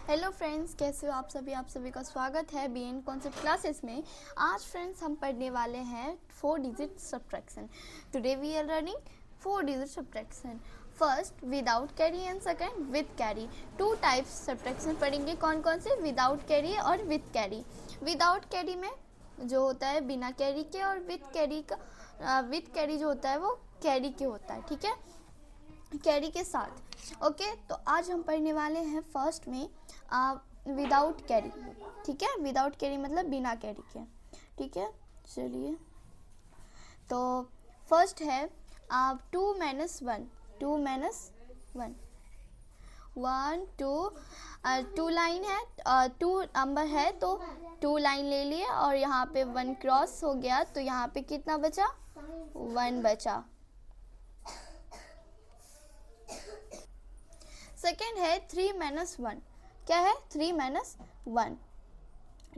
Hello friends, कैसे हो आप सभी का स्वागत है बीएन कॉन्सेप्ट क्लासेस में। आज फ्रेंड्स हम पढ़ने वाले हैं 4 digit subtraction. Today we are learning 4 digit subtraction. First without carry and second with carry. 2 types subtraction पढ़ेंगे। कौन कौन से? विदाउट कैरी और विद कैरी। विदाउट कैरी में जो होता है बिना कैरी के, और विद कैरी जो होता है वो कैरी के होता है। ठीक है, कैरी के साथ। ओके, तो आज हम पढ़ने वाले हैं फर्स्ट में विदाउट कैरी। ठीक है, विदाउट कैरी मतलब बिना कैरी के। ठीक है, चलिए तो फर्स्ट है 2 - 1। 2 - 1 1 2 2 लाइन है, 2 नंबर है तो 2 लाइन ले लिए और यहाँ पे 1 क्रॉस हो गया, तो यहाँ पे कितना बचा? 1 बचा। सेकेंड है 3 - 1। क्या है? 3 - 1।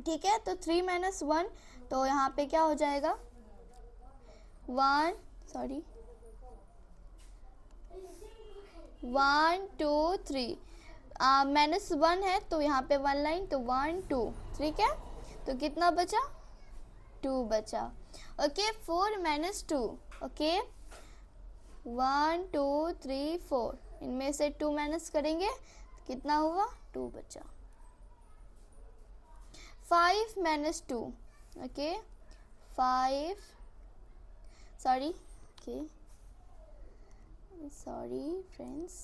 ठीक है, तो 3 - 1 तो यहाँ पे क्या हो जाएगा? 1 2 3 -1 है तो यहाँ पे 1 लाइन, तो 1 2। ठीक है, तो कितना बचा? 2 बचा। ओके, 4 - 2। ओके, 1 2 3 4, इनमें से 2 माइनस करेंगे तो कितना हुआ? 2 बचा। 5 - 2। ओके, 5 सॉरी फ्रेंड्स,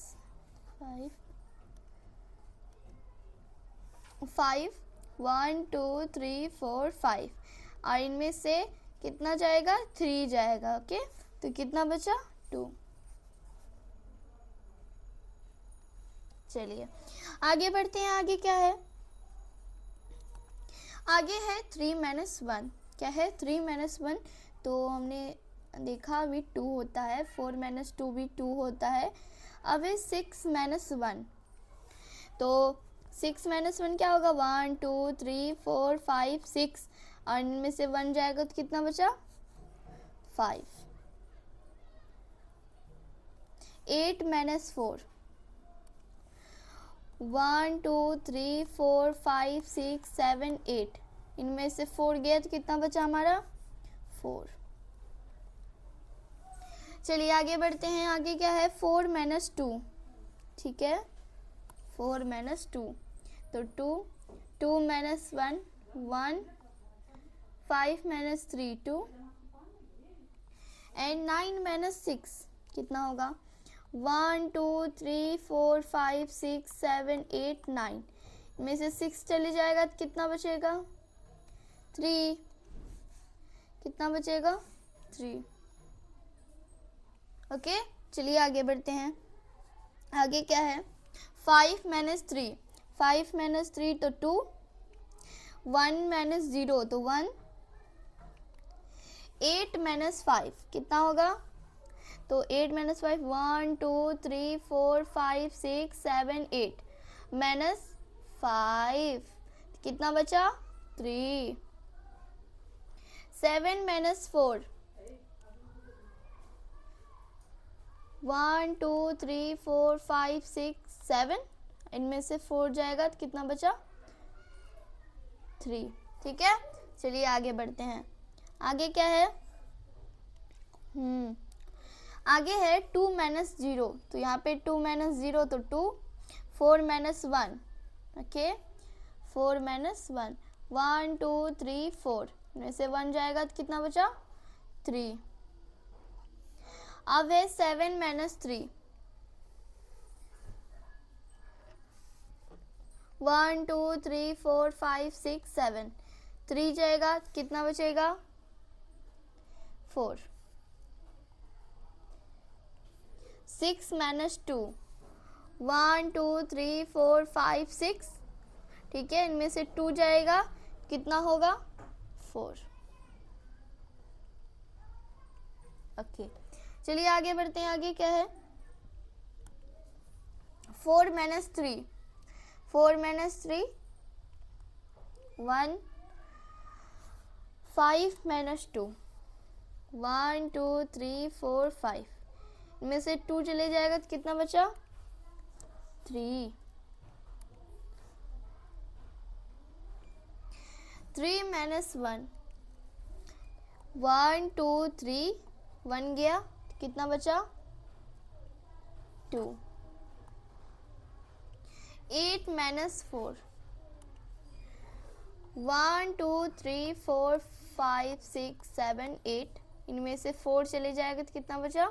5 1 2 3 4 5, और इनमें से कितना जाएगा? 3 जाएगा। ओके, तो कितना बचा? 2। चलिए आगे बढ़ते हैं। आगे क्या है? आगे है 3 - 1। क्या है? 3 - 1 तो हमने देखा अभी 2 होता है, 4 - 2 भी 2 होता है। अब है 6 - 1। तो 6 - 1 क्या होगा? 1 2 3 4 5 6, और इनमें से 1 जाएगा तो कितना बचा? 5। 8 - 4। 1 2 3 4 5 6 7 8, इनमें से 4 गया तो कितना बचा हमारा? 4। चलिए आगे बढ़ते हैं। आगे क्या है? 4 - 2। ठीक है, 4 - 2 तो 2 2 - 1 1, 5 - 3 2, एंड 9 - 6 कितना होगा? 1 2 3 4 5 6 7 8 9, में से 6 चले जाएगा तो कितना बचेगा? 3। कितना बचेगा? 3। ओके, चलिए आगे बढ़ते हैं। आगे क्या है? 5 - 3। 5 - 3 तो 2, 1 - 0 तो 1, 8 - 5 कितना होगा? तो 8 - 5 1 2 3 4 5 6 7 8, -5 कितना बचा? 3। 7 - 4 1 2 3 4 5 6 7, इनमें से 4 जाएगा तो कितना बचा? 3। ठीक है, चलिए आगे बढ़ते हैं। आगे क्या है? आगे है 2 - 0। तो यहाँ पे 2 - 0 तो 2, 4 - 1। ओके, 4 - 1 1 2 3 4, इनमें से 1 जाएगा तो कितना बचा? 3। अब है 7 - 3। 1 2 3 4 5 6 7, 3 जाएगा तो कितना बचेगा? 4। 6 - 2 1 2 3 4 5 6, ठीक है, इनमें से 2 जाएगा कितना होगा? 4। ओके, चलिए आगे बढ़ते हैं। आगे क्या है? 4 - 3। 4 - 3 1, 5 - 2 1 2 3 4 5, इनमें से 2 चले जाएगा तो कितना बचा? 3। 3 माइनस 1, 1 2 3, 1 गया, कितना बचा 2। 8 माइनस 4, 1 2 3 4 5 6 7 8, इनमें से 4 चले जाएगा तो कितना बचा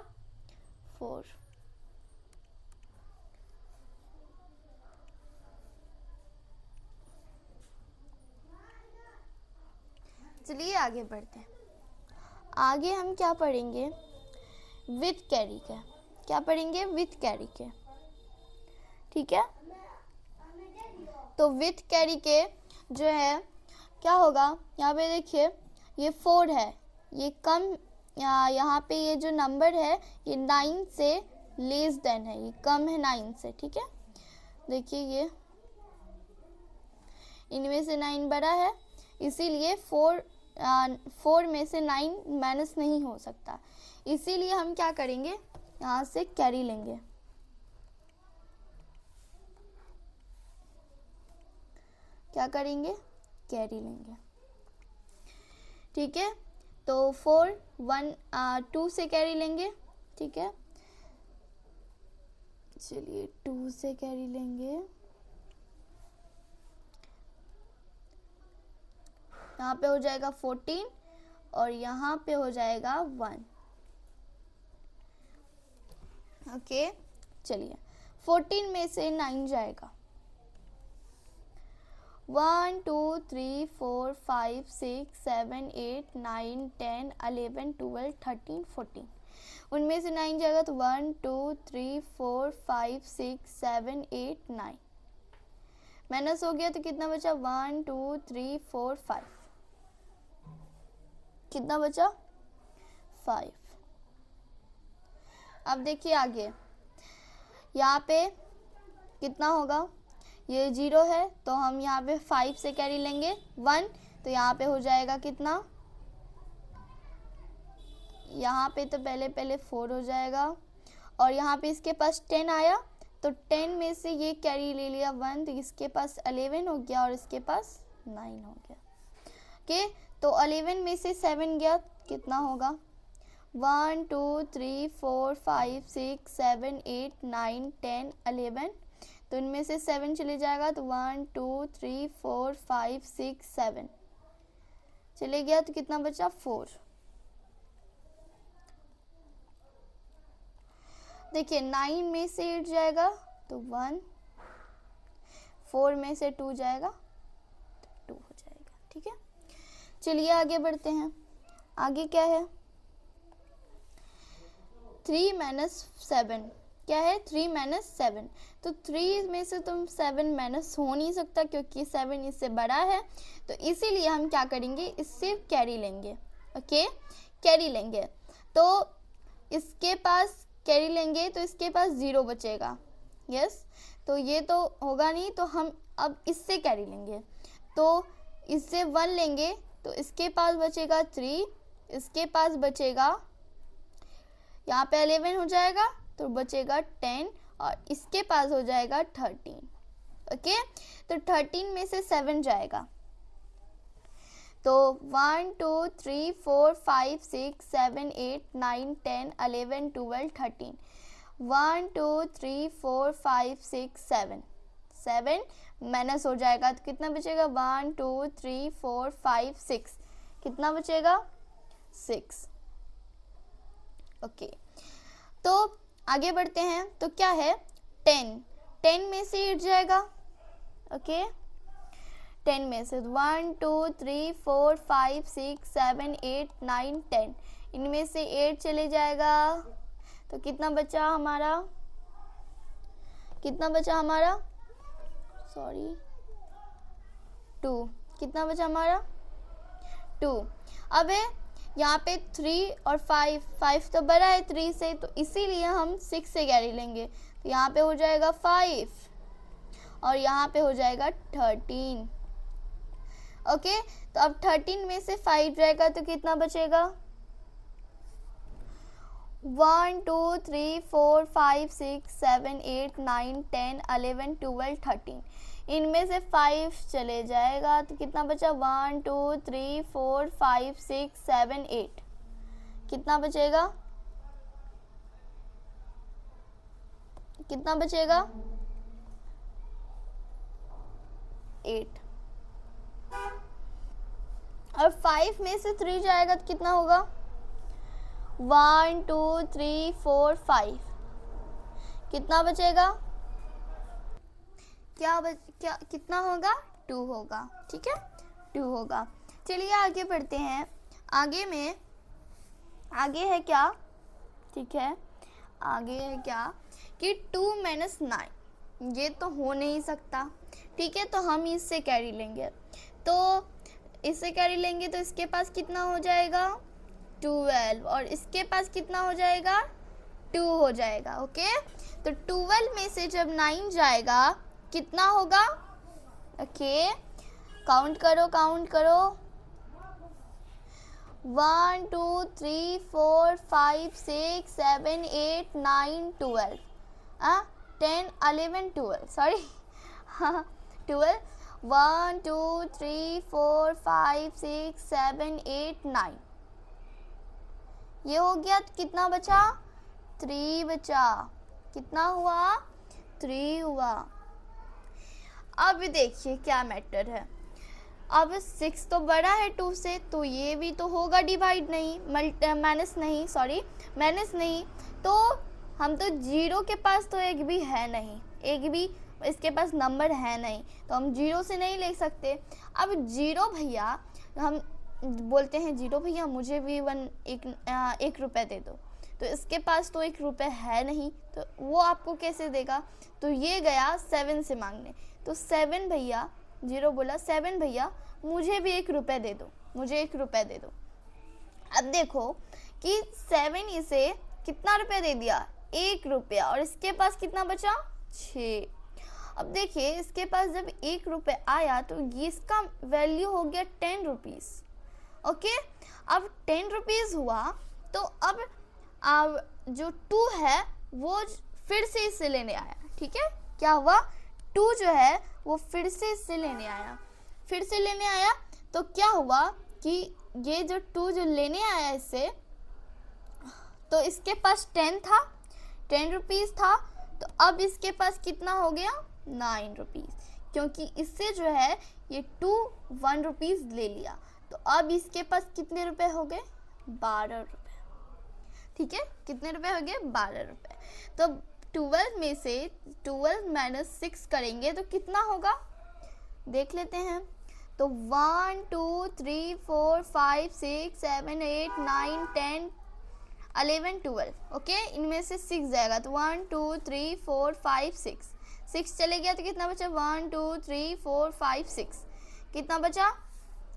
4। चलिए आगे बढ़ते हैं। आगे हम क्या पढ़ेंगे, विथ कैरी के। क्या पढ़ेंगे, विथ कैरी के, ठीक है। तो विथ कैरी के जो है क्या होगा, यहाँ पे देखिए ये 4 है, ये कम, यहाँ पे ये जो नंबर है ये 9 से लेस देन है, ये कम है 9 से, ठीक है। देखिए ये इनमें से 9 बड़ा है, इसीलिए 4 में से 9 माइनस नहीं हो सकता, इसीलिए हम क्या करेंगे, यहाँ से कैरी लेंगे। क्या करेंगे, कैरी लेंगे, ठीक है। तो 4 1 2 से कैरी लेंगे, ठीक है। चलिए 2 से कैरी लेंगे, यहाँ पे हो जाएगा 14 और यहाँ पे हो जाएगा 1। ओके, चलिए 14 में से 9 जाएगा, 1 2 3 4 5 6 7 8 9 10 11 12 13 14, उनमें से 9 जाएगा तो 1 2 3 4 5 6 7 8 9, माइनस हो गया तो कितना बचा 1 2 3 4 5, कितना बचा 5। अब देखिए आगे, यहाँ पे कितना होगा, ये 0 है तो हम यहाँ पे 5 से कैरी लेंगे 1, तो यहाँ पे हो जाएगा कितना, यहाँ पे तो पहले 4 हो जाएगा, और यहाँ पे इसके पास 10 आया तो 10 में से ये कैरी ले लिया 1, तो इसके पास 11 हो गया और इसके पास 9 हो गया। ओके, तो 11 में से 7 गया, कितना होगा 1 2 3 4 5 6 7 8 9 10 11, तो इनमें से 7 चले जाएगा तो 1 2 3 4 5 6 7 चले गया, तो कितना बचा 4। देखिए 9 में से 8 जाएगा तो 1, 4 में से 2 जाएगा तो 2 हो जाएगा, ठीक है। चलिए आगे बढ़ते हैं। आगे क्या है, 3 माइनस 7, क्या है 3 माइनस 7, तो 3 में से तुम 7 माइनस हो नहीं सकता क्योंकि 7 इससे बड़ा है, तो इसीलिए हम क्या करेंगे, इससे कैरी लेंगे। ओके, कैरी लेंगे तो इसके पास कैरी लेंगे तो इसके पास 0 बचेगा, यस, तो ये तो होगा नहीं, तो हम अब इससे कैरी लेंगे, तो इससे 1 लेंगे तो इसके पास बचेगा 3, इसके पास बचेगा, यहाँ पे 11 हो जाएगा तो बचेगा 10 और इसके पास हो जाएगा 13। ओके, तो 13 में से 7 जाएगा, तो 1 2 3 4 5 6 7 8 9 10 11 12 13, 1 2 3 4 5 6 7 7 माइनस हो जाएगा तो कितना बचेगा 1 2 3 4 5 6, कितना बचेगा 6। ओके, तो आगे बढ़ते हैं। तो क्या है 10 में से 8 जाएगा। ओके, 10 में से 1 2 3 4 5 6 7 8 9 10, इनमें से 8 चले जाएगा तो कितना बचा हमारा, कितना बचा हमारा, सॉरी 2, कितना बचा हमारा 2। अब यहाँ पे 3 और 5 तो बड़ा है 3 से, तो इसीलिए हम 6 से कैरी लेंगे, तो यहाँ पे हो जाएगा 5 और यहाँ पे हो जाएगा 13। ओके, तो अब 13 में से 5 जाएगा तो कितना बचेगा 1 2 3 4 5 6 7 8 9 10 11 12 13, इनमें से 5 चले जाएगा तो कितना बचा 1 2 3 4 5 6 7 8 कितना बचेगा, कितना बचेगा 8 और 5 में से 3 जाएगा तो कितना होगा 1 2 3 4 5 कितना बचेगा, क्या कितना होगा 2 होगा। ठीक है 2 होगा। चलिए आगे बढ़ते हैं। आगे है क्या, ठीक है आगे है क्या कि 2 - 9 ये तो हो नहीं सकता। ठीक है तो हम इससे कैरी लेंगे, तो इससे कैरी लेंगे तो इसके पास कितना हो जाएगा 12 और इसके पास कितना हो जाएगा 2 हो जाएगा। ओके तो 12 में से जब 9 जाएगा कितना होगा, ओके काउंट करो 1 2 3 4 5 6 7 8 9 12 10 11 12 सॉरी 12 1 2 3 4 5 6 7 8 9 ये हो गया। तो कितना बचा 3 बचा, कितना हुआ 3 हुआ। अब देखिए क्या मैटर है, अब 6 तो बड़ा है 2 से तो ये भी तो होगा डिवाइड नहीं माइनस नहीं तो हम तो 0 के पास तो एक भी है नहीं, एक भी इसके पास नंबर है नहीं तो हम 0 से नहीं ले सकते। अब 0 भैया हम बोलते हैं 0 भैया मुझे भी 1 रुपये दे दो, तो इसके पास तो 1 रुपये है नहीं तो वो आपको कैसे देगा, तो ये गया 7 से मांगने, तो 7 भैया 0 बोला 7 भैया मुझे भी 1 रुपये दे दो, मुझे 1 रुपये दे दो। अब देखो कि 7 इसे कितना रुपये दे दिया 1 रुपया और इसके पास कितना बचा 6। अब देखिए इसके पास जब 1 रुपये आया तो ये इसका वैल्यू हो गया 10 रुपीज़। ओके अब 10 रुपीज़ हुआ तो अब जो 2 है वो फिर से इससे लेने आया। ठीक है क्या हुआ 2 जो है वो फिर से इससे लेने आया, तो क्या हुआ कि ये जो 2 जो लेने आया इससे तो इसके पास 10 रुपीज़ था तो अब इसके पास कितना हो गया 9 रुपीज़, क्योंकि इससे जो है ये 2 1 रुपीज़ ले लिया तो अब इसके पास कितने रुपए हो गए 12 रुपए। ठीक है कितने रुपए हो गए 12 रुपए। तो 12 में से 12 - 6 करेंगे तो कितना होगा देख लेते हैं। तो 1 2 3 4 5 6 7 8 9 10 11 12 ओके इनमें से 6 जाएगा तो 1 2 3 4 5 6 चले गया तो कितना बचा 1 2 3 4 5 6 कितना बचा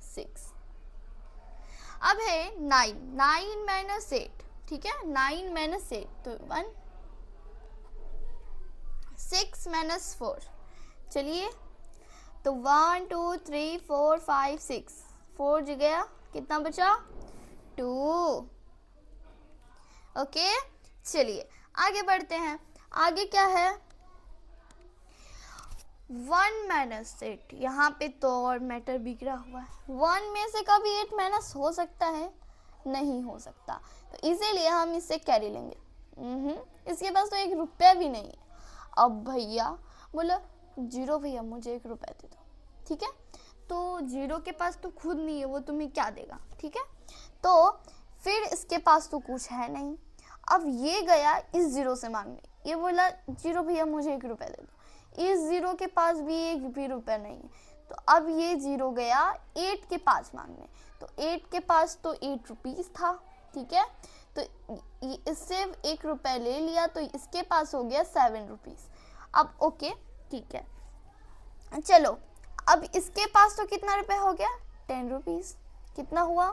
6। अब है 9 - 8 ठीक है 9 - 8 तो 1 6 - 4 चलिए तो 1 2 3 4 5 6 4 जी गया कितना बचा 2। ओके चलिए आगे बढ़ते हैं। आगे क्या है 1 - 8 यहाँ पे तो और मैटर बिगड़ा हुआ है। 1 में से कभी 8 माइनस हो सकता है नहीं हो सकता तो इसीलिए हम इससे कैरी लेंगे। इसके पास तो 1 रुपया भी नहीं है। अब भैया बोला 0 भैया मुझे 1 रुपया दे दो। ठीक है तो 0 के पास तो खुद नहीं है वो तुम्हें क्या देगा। ठीक है तो फिर इसके पास तो कुछ है नहीं। अब ये गया इस 0 से मांगने, ये बोला 0 भैया मुझे 1 रुपया दे दो। इस 0 के पास भी 1 भी रुपया नहीं है तो अब ये 0 गया 8 के पास मांगने, तो 8 के पास तो 8 रुपीज़ था। ठीक है तो इससे 1 रुपया ले लिया तो इसके पास हो गया 7 रुपीज़। अब ओके ठीक है चलो अब इसके पास तो कितना रुपया हो गया 10 रुपीज़। कितना हुआ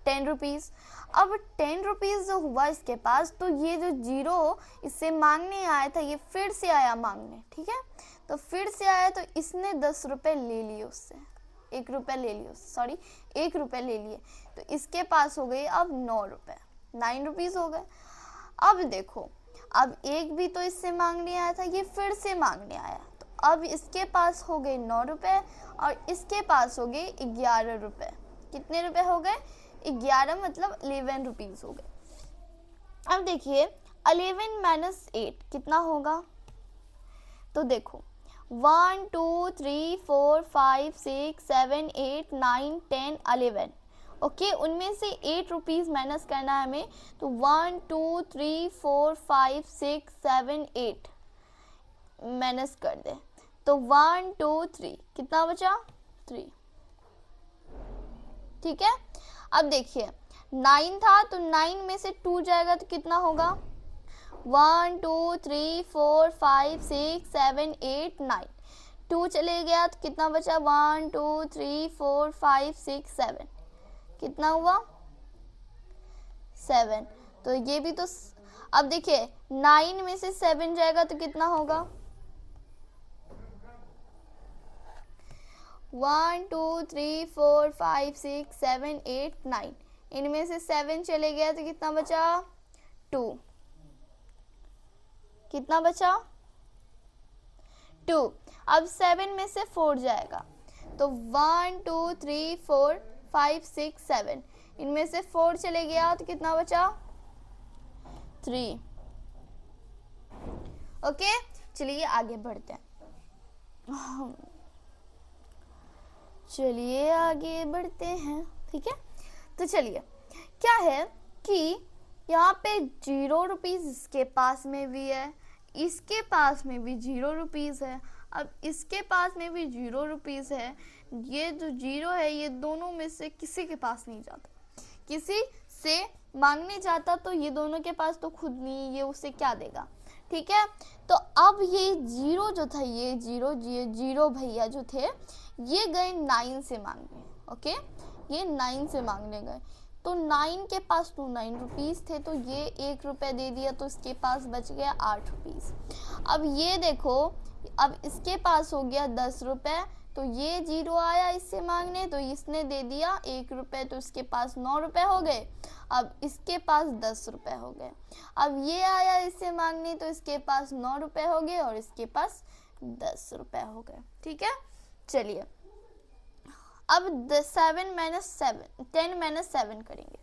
10 रुपीज़। अब 10 रुपीज़ जो हुआ इसके पास तो ये जो 0 इससे मांगने आया था ये फिर से आया मांगने। ठीक है तो फिर से आया तो इसने 10 रुपये ले लिए उससे, 1 रुपया ले लिए उससे, सॉरी 1 रुपया ले लिए तो इसके पास हो गए अब 9 रुपये, 9 रुपीज़ हो गए। अब देखो अब एक भी तो इससे मांगने आया था ये फिर से मांगने आया तो अब इसके पास हो गए 9 रुपये और इसके पास हो गए 11 रुपये। कितने रुपए हो गए? 11, मतलब 11 रुपीज़ हो गए। अब देखिए 11 माइनस 8 कितना होगा? तो देखो 1 2 3 4 5 6 7 8 9 10 11। ओके, उनमें से 8 रुपीज़ माइनस करना है हमें, तो 1 2 3 4 5 6 7 8 माइनस कर दे, तो 1 2 3 कितना बचा? 3। ठीक है, अब देखिए 9 था तो 9 में से 2 जाएगा तो कितना होगा? 1 2 3 4 5 6 7 8 9। 2 चले गया तो कितना बचा? 1 2 3 4 5 6 7। कितना हुआ? 7। तो ये भी तो अब देखिए 9 में से 7 जाएगा तो कितना होगा? 1 2 3 4 5 6 7 8 9। इनमें से 7 चले गया तो कितना बचा? 2। कितना बचा? 2। अब 7 में से 4 जाएगा तो 1 2 3 4 5 6 7। इनमें से 4 चले गया तो कितना बचा? 3। ओके, चलिए आगे बढ़ते हैं। चलिए आगे बढ़ते हैं। ठीक है, तो चलिए क्या है कि यहाँ पे 0 रुपीज़ इसके पास में भी है, इसके पास में भी 0 रुपीज़ है, अब इसके पास में भी 0 रुपीज़ है। ये जो 0 है ये दोनों में से किसी के पास नहीं जाता, किसी से मांगने जाता तो ये दोनों के पास तो खुद नहीं, ये उसे क्या देगा? ठीक है, तो अब ये 0 जो था, ये 0 भैया जो थे ये गए 9 से मांगने। ओके, ये 9 से मांगने गए तो 9 के पास तो 9 रुपीज़ थे, तो ये 1 रुपये दे दिया तो इसके पास बच गया 8 रुपीज़। अब ये देखो, अब इसके पास हो गया 10 रुपये, तो ये 0 आया इससे मांगने तो इसने दे दिया 1 रुपये, तो इसके पास 9 रुपये हो गए। अब इसके पास 10 रुपये हो गए। अब ये आया इससे मांगने तो इसके पास 9 रुपये हो गए और इसके पास 10 रुपये हो गए। ठीक है, चलिए अब 10 माइनस 7 करेंगे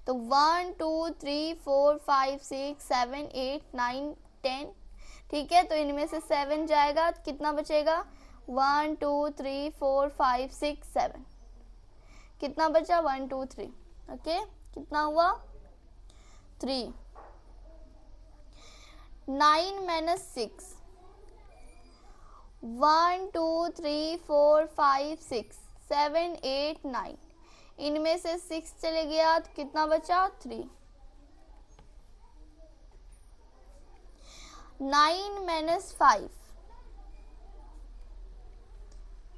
तो 1 2 3 4 5 6 7 8 9 10। ठीक है, तो इनमें से 7 जाएगा तो कितना बचेगा? 1 2 3 4 5 6 7। कितना बचा? 1 2 3। ओके, कितना हुआ? 3। 9 माइनस 6, 1 2 3 4 5 6 7 8 9। इनमें से 6 चले गया तो कितना बचा? 3। 9 माइनस 5।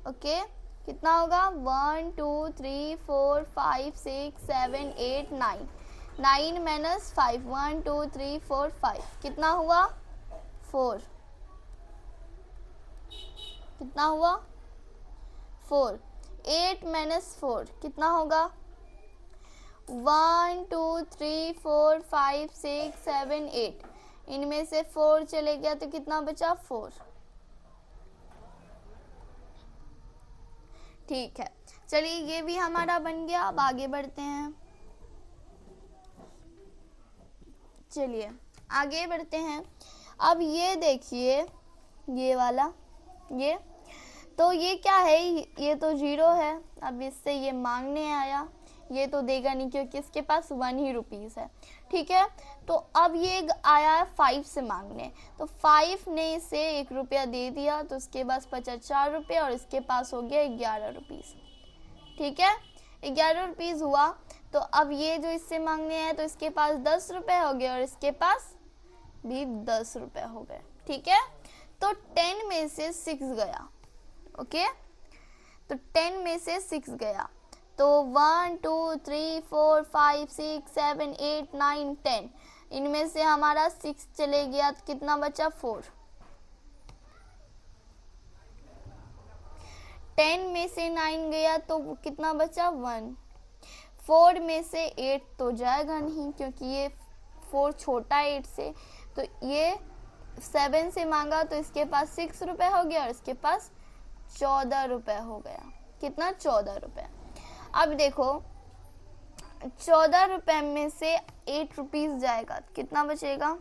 ओके, कितना होगा? 1 2 3 4 5 6 7 8 9। 9 माइनस 5, 1 2 3 4 5। कितना हुआ? 4। कितना हुआ? 4। 8 माइनस 4 कितना होगा? 1 2 3 4 5 6 7 8। इनमें से 4 चले गया तो कितना बचा? 4। ठीक है, चलिए ये भी हमारा बन गया। अब आगे बढ़ते हैं। चलिए आगे बढ़ते हैं। अब ये देखिए, ये वाला, ये तो ये क्या है? ये तो 0 है। अब इससे ये मांगने आया, ये तो देगा नहीं क्योंकि इसके पास 1 ही रुपीज़ है। ठीक है, तो अब ये आया है 5 से मांगने, तो 5 ने इसे 1 रुपया दे दिया तो इसके पास बचा 4 रुपये और इसके पास हो गया 11 रुपीज़। ठीक है, 11 रुपीज़ हुआ। तो अब ये जो इससे मांगने आया तो इसके पास 10 रुपये हो गए और इसके पास भी 10 रुपये हो गए। ठीक है, तो 10 में से 6 गया। ओके, तो 10 में से 6 गया तो 1 2 3 4 5 6 7 8 9 10। इनमें से हमारा 6 चले गया तो कितना बचा? 4। 10 में से 9 गया तो कितना बचा? 1। 4 में से 8 तो जाएगा नहीं क्योंकि ये 4 छोटा 8 से, तो ये 7 से मांगा तो इसके पास 6 रुपये हो गया और इसके पास 14 रुपये हो गया। कितना? 14 रुपये। अब देखो 14 रुपये में से 8 रुपीज़ जाएगा, कितना बचेगा?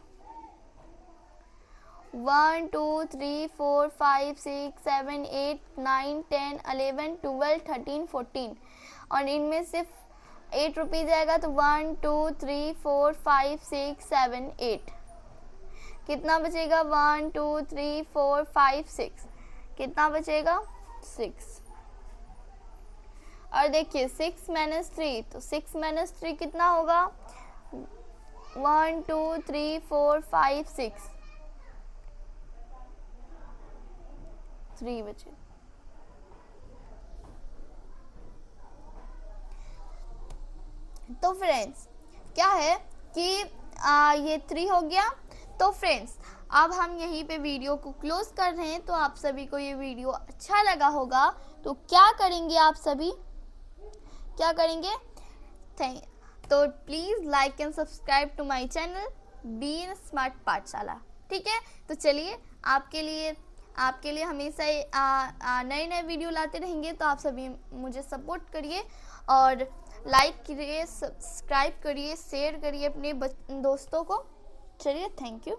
1 2 3 4 5 6 7 8 9 10 11 12 13 14 और इनमें से 8 रुपीज़ जाएगा तो 1 2 3 4 5 6 7 8 कितना बचेगा? 1 2 3 4 5 6 कितना बचेगा? 6। और देखिए 6 माइनस 3, तो 6 माइनस 3 कितना होगा? 1 2 3 4 5 6 3 बचे। तो फ्रेंड्स क्या है कि ये 3 हो गया। तो फ्रेंड्स अब हम यहीं पे वीडियो को क्लोज कर रहे हैं। तो आप सभी को ये वीडियो अच्छा लगा होगा तो क्या करेंगे? आप सभी क्या करेंगे? तो please like and subscribe to my channel being smart Pathshala. ठीक है, तो चलिए आपके लिए हमेशा नए नए वीडियो लाते रहेंगे। तो आप सभी मुझे सपोर्ट करिए और लाइक करिए, सब्सक्राइब करिए, शेयर करिए अपने दोस्तों को। चलिए, थैंक यू।